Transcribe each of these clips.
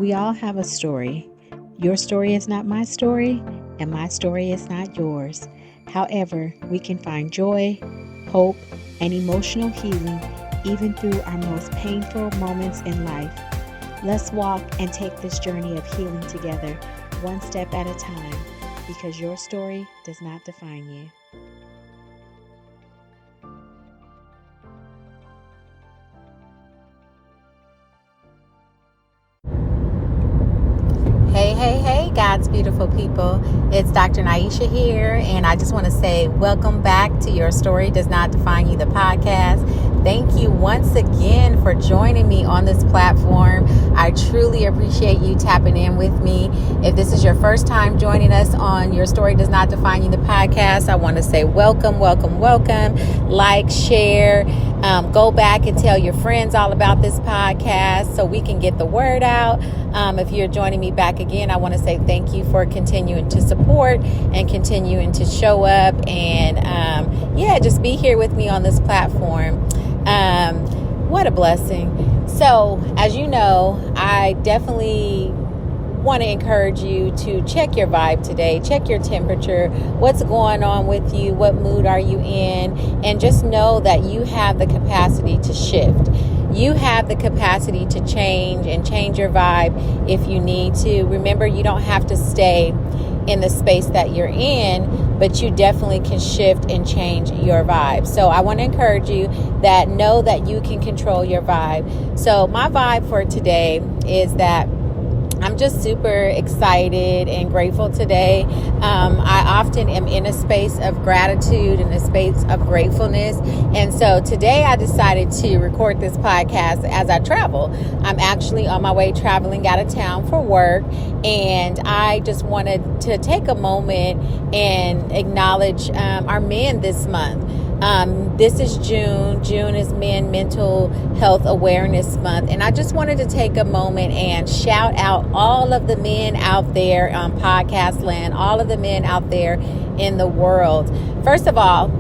We all have a story. Your story is not my story, and my story is not yours. However, we can find joy, hope, and emotional healing even through our most painful moments in life. Let's walk and take this journey of healing together, one step at a time, because your story does not define you. Hey, God's beautiful people. It's Dr. Niesha here, and I just want to say welcome back to Your Story Does Not Define You, the podcast. Thank you once again for joining me on this platform. I truly appreciate you tapping in with me. If this is your first time joining us on Your Story Does Not Define You, the podcast, I want to say welcome. Like, share, go back and tell your friends all about this podcast so we can get the word out. If you're joining me back again, I want to say thank you for continuing to support and continuing to show up and just be here with me on this platform. What a blessing. So, as you know, I definitely want to encourage you to check your vibe today, check your temperature, what's going on with you, what mood are you in, and just know that you have the capacity to shift. You have the capacity to change and change your vibe if you need to. Remember, you don't have to stay in the space that you're in, but you definitely can shift and change your vibe. So I want to encourage you that know that you can control your vibe. So my vibe for today is that I'm just super excited and grateful today. I often am in a space of gratitude and a space of gratefulness. And so today I decided to record this podcast as I travel. I'm actually on my way traveling out of town for work. And I just wanted to take a moment and acknowledge our men this month. This is June. June is Men Mental Health Awareness Month. And I just wanted to take a moment and shout out all of the men out there on podcast land, all of the men out there in the world. First of all,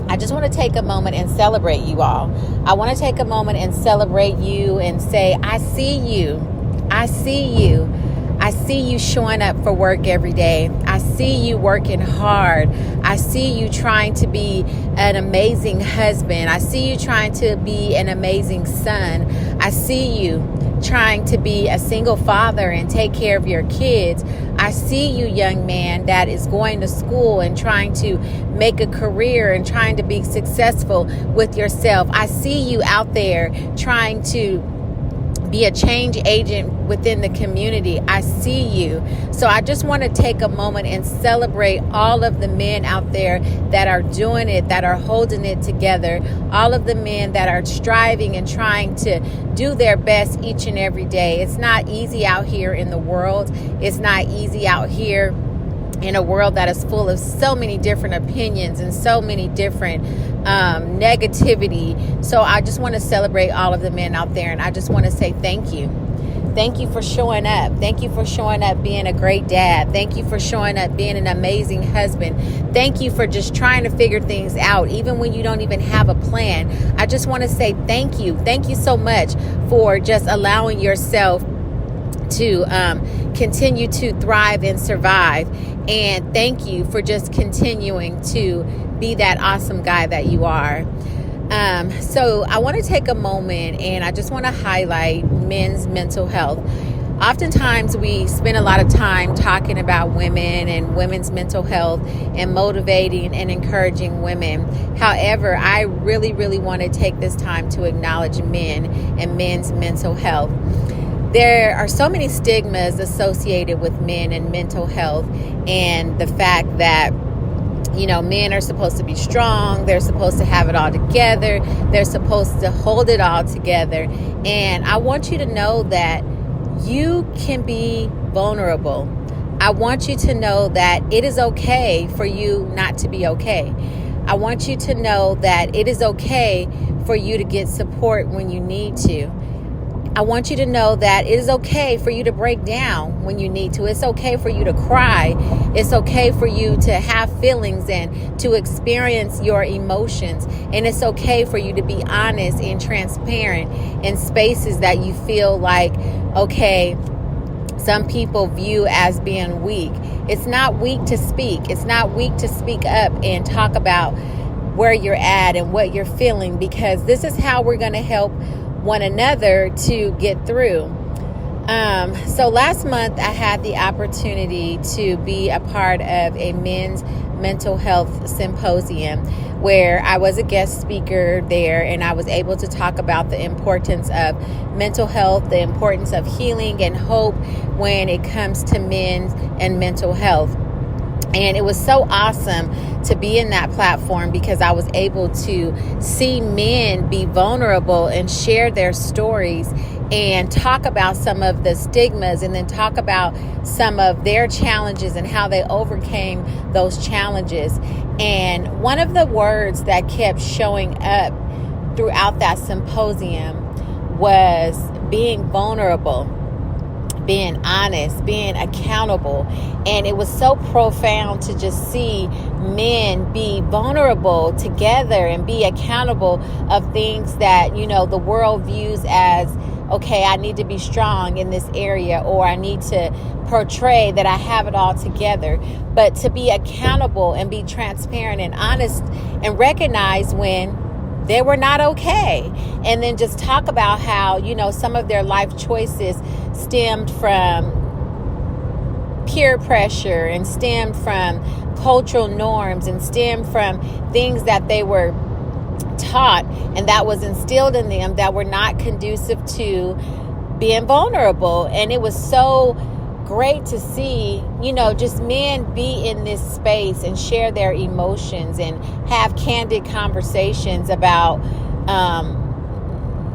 I just want to take a moment and celebrate you all. I want to take a moment and celebrate you and say, I see you. I see you. I see you showing up for work every day. I see you working hard. I see you trying to be an amazing husband. I see you trying to be an amazing son. I see you trying to be a single father and take care of your kids. I see you, young man, that is going to school and trying to make a career and trying to be successful with yourself. I see you out there trying to be a change agent within the community. I see you. So I just want to take a moment and celebrate all of the men out there that are doing it, that are holding it together, all of the men that are striving and trying to do their best each and every day. It's not easy out here in the world. It's not easy out here in a world that is full of so many different opinions and so many different negativity. So I just want to celebrate all of the men out there, and I just want to say thank you. Thank you for showing up. Thank you for showing up being a great dad. Thank you for showing up being an amazing husband. Thank you for just trying to figure things out, even when you don't even have a plan. I just want to say thank you. Thank you so much for just allowing yourself to continue to thrive and survive. And thank you for just continuing to be that awesome guy that you are. So I want to take a moment and I just want to highlight men's mental health. Oftentimes we spend a lot of time talking about women and women's mental health and motivating and encouraging women. However, I really want to take this time to acknowledge men and men's mental health. There are so many stigmas associated with men and mental health, and the fact that, men are supposed to be strong. They're supposed to have it all together. They're supposed to hold it all together. And I want you to know that you can be vulnerable. I want you to know that it is okay for you not to be okay. I want you to know that it is okay for you to get support when you need to. I want you to know that it is okay for you to break down when you need to. It's okay for you to cry. It's okay for you to have feelings and to experience your emotions. And it's okay for you to be honest and transparent in spaces that you feel like, okay, some people view as being weak. It's not weak to speak. It's not weak to speak up and talk about where you're at and what you're feeling, because this is how we're going to help one another to get through. So last month I had the opportunity to be a part of a men's mental health symposium where I was a guest speaker there, and I was able to talk about the importance of mental health, the importance of healing and hope when it comes to men and mental health. And it was so awesome to be in that platform because I was able to see men be vulnerable and share their stories and talk about some of the stigmas, and then talk about some of their challenges and how they overcame those challenges. And one of the words that kept showing up throughout that symposium was being vulnerable, being honest, being accountable. And it was so profound to just see men be vulnerable together and be accountable of things that, the world views as, okay, I need to be strong in this area, or I need to portray that I have it all together. But to be accountable and be transparent and honest and recognize when they were not okay. And then just talk about how, some of their life choices stemmed from peer pressure and stemmed from cultural norms and stemmed from things that they were taught and that was instilled in them that were not conducive to being vulnerable. And it was so great to see, just men be in this space and share their emotions and have candid conversations about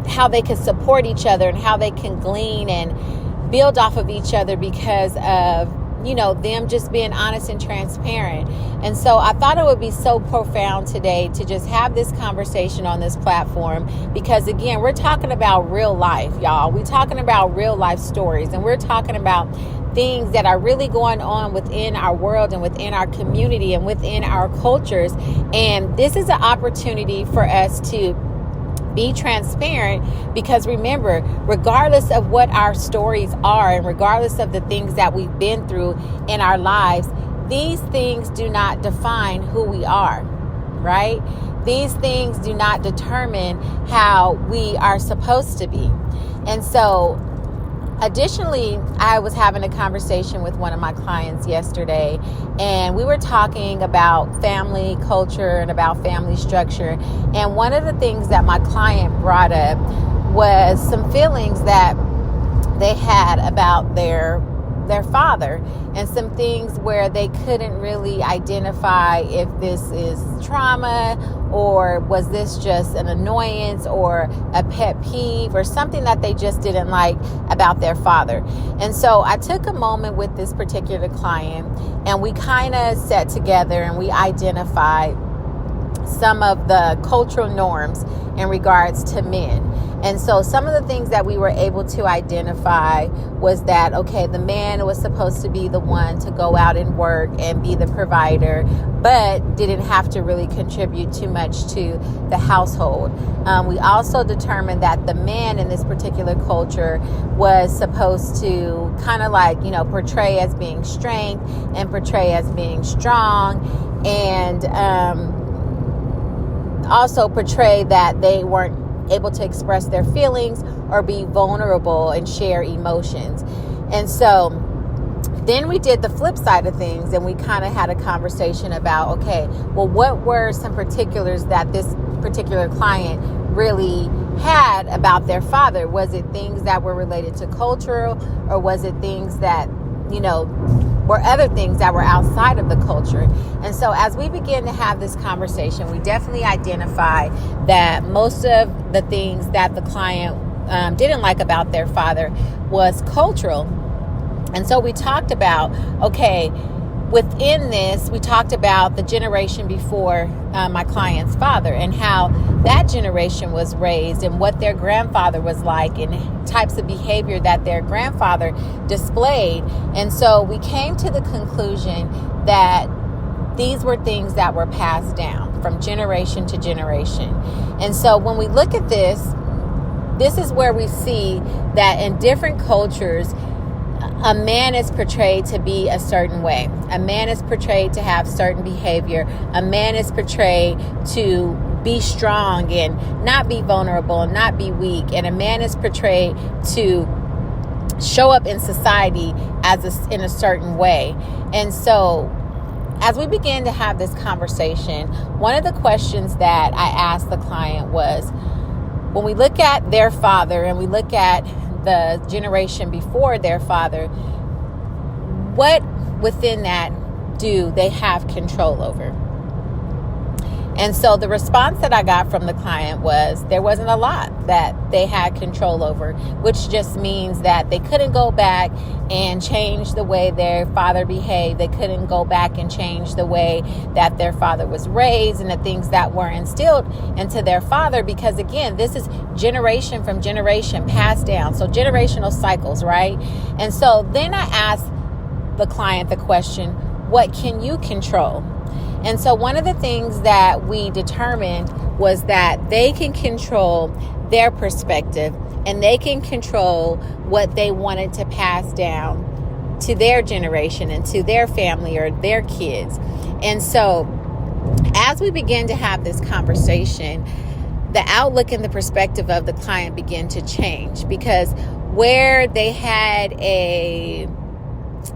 how they can support each other and how they can glean and build off of each other because of them just being honest and transparent. And so I thought it would be so profound today to just have this conversation on this platform, because again, we're talking about real life, y'all. We're talking about real life stories, and we're talking about things that are really going on within our world and within our community and within our cultures. And this is an opportunity for us to be transparent, because remember, regardless of what our stories are and regardless of the things that we've been through in our lives, these things do not define who we are, right? These things do not determine how we are supposed to be. And so additionally, I was having a conversation with one of my clients yesterday, and we were talking about family culture and about family structure. And one of the things that my client brought up was some feelings that they had about their father, and some things where they couldn't really identify if this is trauma or was this just an annoyance or a pet peeve or something that they just didn't like about their father. And so I took a moment with this particular client, and we kind of sat together and we identified some of the cultural norms in regards to men. And so some of the things that we were able to identify was that, okay, the man was supposed to be the one to go out and work and be the provider, but didn't have to really contribute too much to the household. We also determined that the man in this particular culture was supposed to kind of like, portray as being strength and portray as being strong, and also portray that they weren't able to express their feelings or be vulnerable and share emotions. And so then we did the flip side of things, and we kind of had a conversation about, okay, well, what were some particulars that this particular client really had about their father? Was it things that were related to cultural, or was it things that, were other things that were outside of the culture? And so as we begin to have this conversation, we definitely identify that most of the things that the client didn't like about their father was cultural. And so we talked about, okay, within this, we talked about the generation before my client's father and how that generation was raised and what their grandfather was like and types of behavior that their grandfather displayed. And so we came to the conclusion that these were things that were passed down from generation to generation. And so when we look at this is where we see that in different cultures, a man is portrayed to be a certain way. A man is portrayed to have certain behavior. A man is portrayed to be strong and not be vulnerable and not be weak. And a man is portrayed to show up in society in a certain way. And so as we began to have this conversation, one of the questions that I asked the client was, when we look at their father and we look at the generation before their father, what within that do they have control over? And so the response that I got from the client was there wasn't a lot that they had control over, which just means that they couldn't go back and change the way their father behaved. They couldn't go back and change the way that their father was raised and the things that were instilled into their father, because again, this is generation from generation passed down. So generational cycles, right? And so then I asked the client the question, what can you control? And so one of the things that we determined was that they can control their perspective and they can control what they wanted to pass down to their generation and to their family or their kids. And so as we began to have this conversation, the outlook and the perspective of the client began to change, because where they had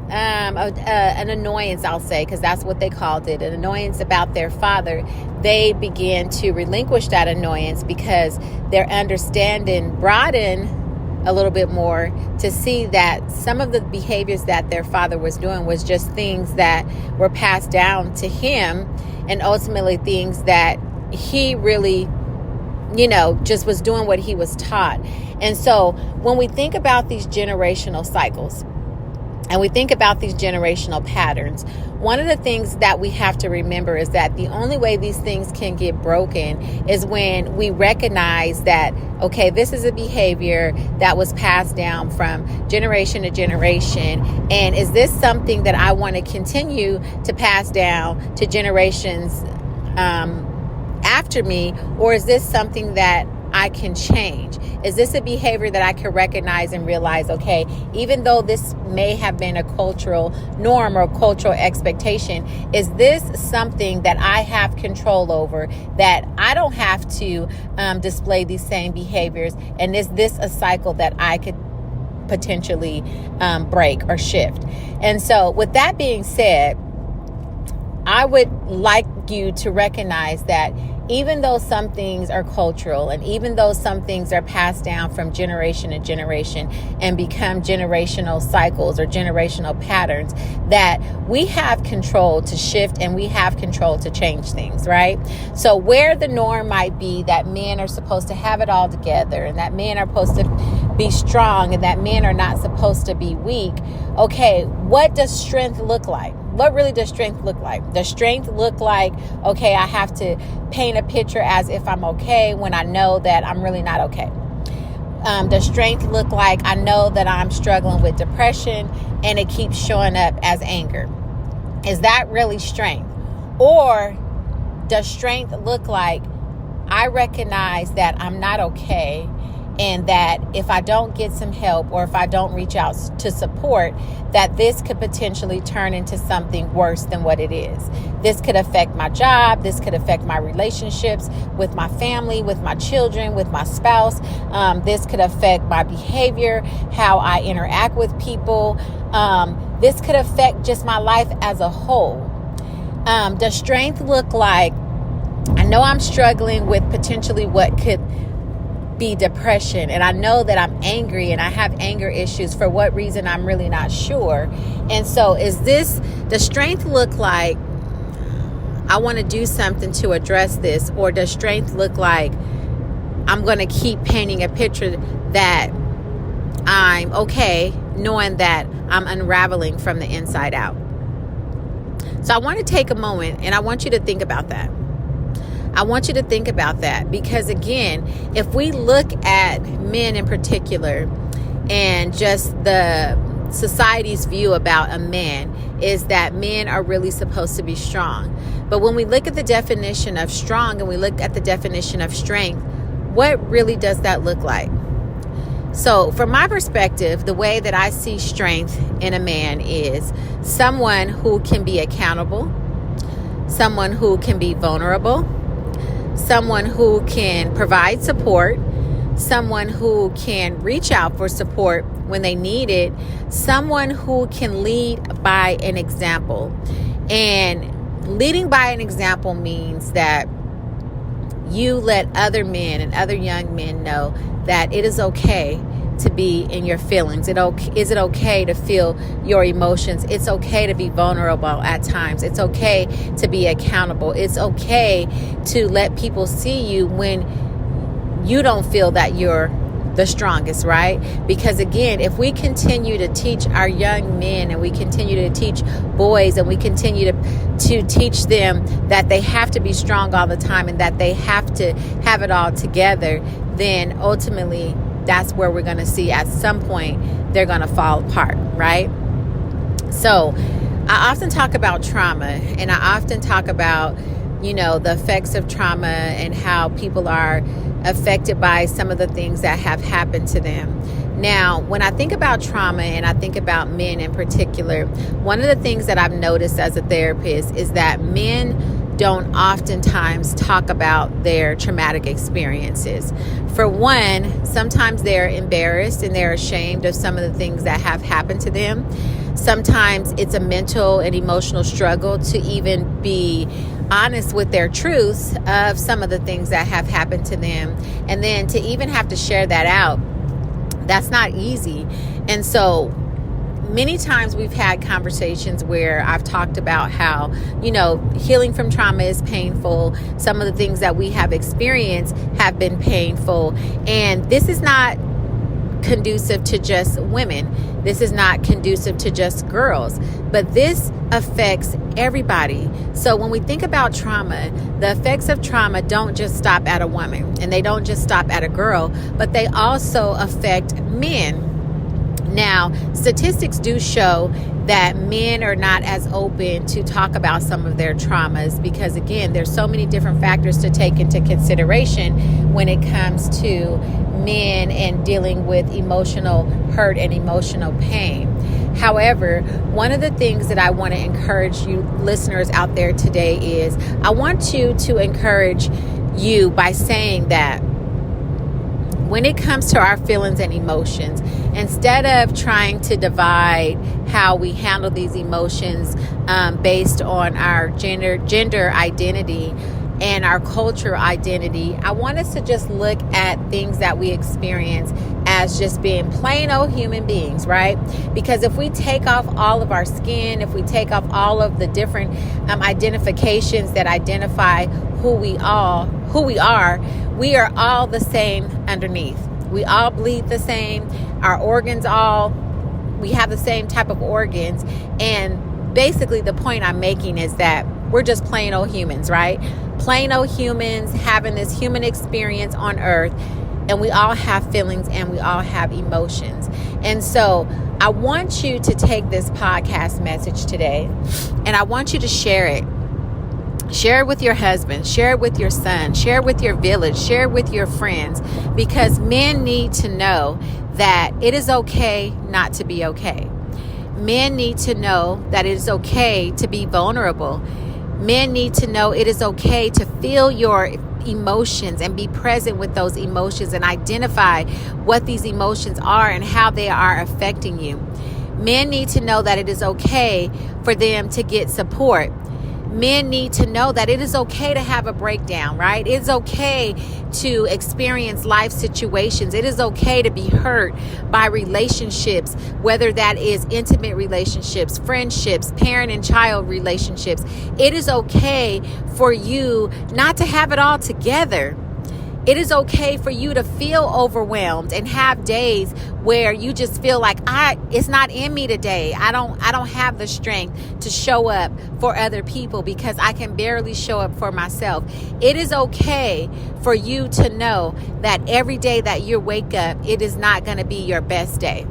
an annoyance, I'll say, because that's what they called it, an annoyance about their father, they began to relinquish that annoyance because their understanding broadened a little bit more to see that some of the behaviors that their father was doing was just things that were passed down to him, and ultimately things that he really, just was doing what he was taught. And so when we think about these generational cycles, and we think about these generational patterns, one of the things that we have to remember is that the only way these things can get broken is when we recognize that, okay, this is a behavior that was passed down from generation to generation. And is this something that I want to continue to pass down to generations after me? Or is this something that I can change? Is this a behavior that I can recognize and realize, okay, even though this may have been a cultural norm or cultural expectation, is this something that I have control over, that I don't have to display these same behaviors? And is this a cycle that I could potentially break or shift? And so with that being said, I would like you to recognize that even though some things are cultural and even though some things are passed down from generation to generation and become generational cycles or generational patterns, that we have control to shift and we have control to change things, right? So where the norm might be that men are supposed to have it all together and that men are supposed to be strong and that men are not supposed to be weak, okay, what does strength look like? What really does strength look like? Does strength look like, okay, I have to paint a picture as if I'm okay when I know that I'm really not okay? Does strength look like I know that I'm struggling with depression and it keeps showing up as anger? Is that really strength? Or does strength look like I recognize that I'm not okay, and that if I don't get some help or if I don't reach out to support, that this could potentially turn into something worse than what it is? This could affect my job. This could affect my relationships with my family, with my children, with my spouse. This could affect my behavior, how I interact with people. This could affect just my life as a whole. Does strength look like I know I'm struggling with potentially what could be depression, and I know that I'm angry and I have anger issues, for what reason I'm really not sure. And so does strength look like I want to do something to address this, or does strength look like I'm going to keep painting a picture that I'm okay knowing that I'm unraveling from the inside out? So I want to take a moment and I want you to think about that. I want you to think about that, because again, if we look at men in particular and just the society's view about a man is that men are really supposed to be strong. But when we look at the definition of strong and we look at the definition of strength, what really does that look like? So from my perspective, the way that I see strength in a man is someone who can be accountable, someone who can be vulnerable, someone who can provide support, someone who can reach out for support when they need it, someone who can lead by an example. And leading by an example means that you let other men and other young men know that it is okay to be in your feelings. Is it okay to feel your emotions? It's okay to be vulnerable at times. It's okay to be accountable. It's okay to let people see you when you don't feel that you're the strongest, right? Because again, if we continue to teach our young men and we continue to teach boys and we continue to teach them that they have to be strong all the time and that they have to have it all together, then ultimately that's where we're going to see at some point they're going to fall apart, right? So I often talk about trauma, and I often talk about, the effects of trauma and how people are affected by some of the things that have happened to them. Now, when I think about trauma and I think about men in particular, one of the things that I've noticed as a therapist is that men don't oftentimes talk about their traumatic experiences. For one, sometimes they're embarrassed and they're ashamed of some of the things that have happened to them. Sometimes it's a mental and emotional struggle to even be honest with their truths of some of the things that have happened to them. And then to even have to share that out, that's not easy. And so many times we've had conversations where I've talked about how, healing from trauma is painful. Some of the things that we have experienced have been painful. And this is not conducive to just women. This is not conducive to just girls, but this affects everybody. So when we think about trauma, the effects of trauma don't just stop at a woman and they don't just stop at a girl, but they also affect men. Now, statistics do show that men are not as open to talk about some of their traumas because, again, there's so many different factors to take into consideration when it comes to men and dealing with emotional hurt and emotional pain. However, one of the things that I want to encourage you listeners out there today is I want you to encourage you by saying that when it comes to our feelings and emotions, instead of trying to divide how we handle these emotions based on our gender identity and our cultural identity, I want us to just look at things that we experience as just being plain old human beings, right? Because if we take off all of our skin, if we take off all of the different identifications that identify who we are, we are all the same underneath. We all bleed the same. Our organs we have the same type of organs. And basically the point I'm making is that we're just plain old humans, right? Plain old humans having this human experience on earth. And we all have feelings and we all have emotions. And so I want you to take this podcast message today and I want you to share it. Share it with your husband, share it with your son, share it with your village, share it with your friends, because men need to know that it is okay not to be okay. Men need to know that it is okay to be vulnerable. Men need to know it is okay to feel your emotions and be present with those emotions and identify what these emotions are and how they are affecting you. Men need to know that it is okay for them to get support. Men need to know that it is okay to have a breakdown, right? It's okay to experience life situations. It is okay to be hurt by relationships, whether that is intimate relationships, friendships, parent and child relationships. It is okay for you not to have it all together. It is okay for you to feel overwhelmed and have days where you just feel like it's not in me today. I don't have the strength to show up for other people because I can barely show up for myself. It is okay for you to know that every day that you wake up, it is not going to be your best day.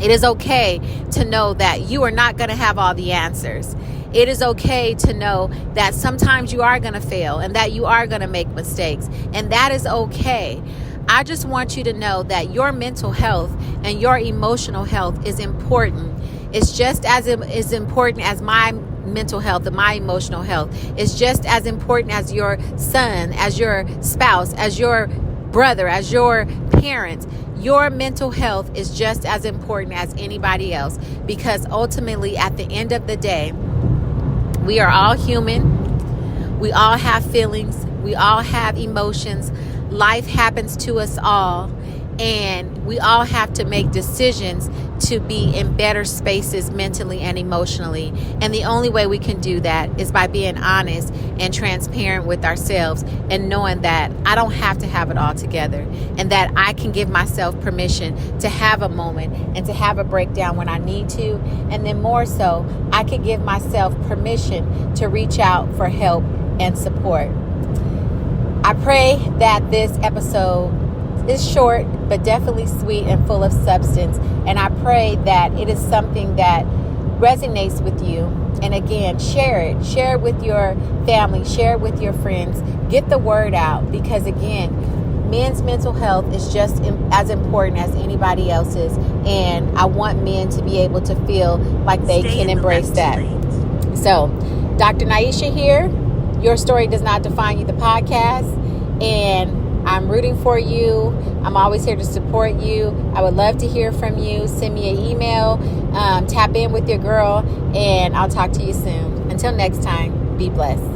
It is okay to know that you are not going to have all the answers. It is okay to know that sometimes you are going to fail and that you are going to make mistakes, and that is okay. I just want you to know that your mental health and your emotional health is important. It's just as important as my mental health and my emotional health. It's just as important as your son, as your spouse, as your brother, as your parents. Your mental health is just as important as anybody else, because ultimately at the end of the day, we are all human. We all have feelings. We all have emotions. Life happens to us all, and we all have to make decisions to be in better spaces mentally and emotionally. And the only way we can do that is by being honest and transparent with ourselves, and knowing that I don't have to have it all together, and that I can give myself permission to have a moment and to have a breakdown when I need to. And then more so, I can give myself permission to reach out for help and support. I pray that this episode is short, but definitely sweet and full of substance. And I pray that it is something that resonates with you. And again, share it. Share it with your family. Share it with your friends. Get the word out, because again, men's mental health is just as important as anybody else's. And I want men to be able to feel like they can embrace that. So, Dr. Niesha here. Your Story Does Not Define You, the podcast. And I'm rooting for you. I'm always here to support you. I would love to hear from you. Send me an email. Tap in with your girl. And I'll talk to you soon. Until next time, be blessed.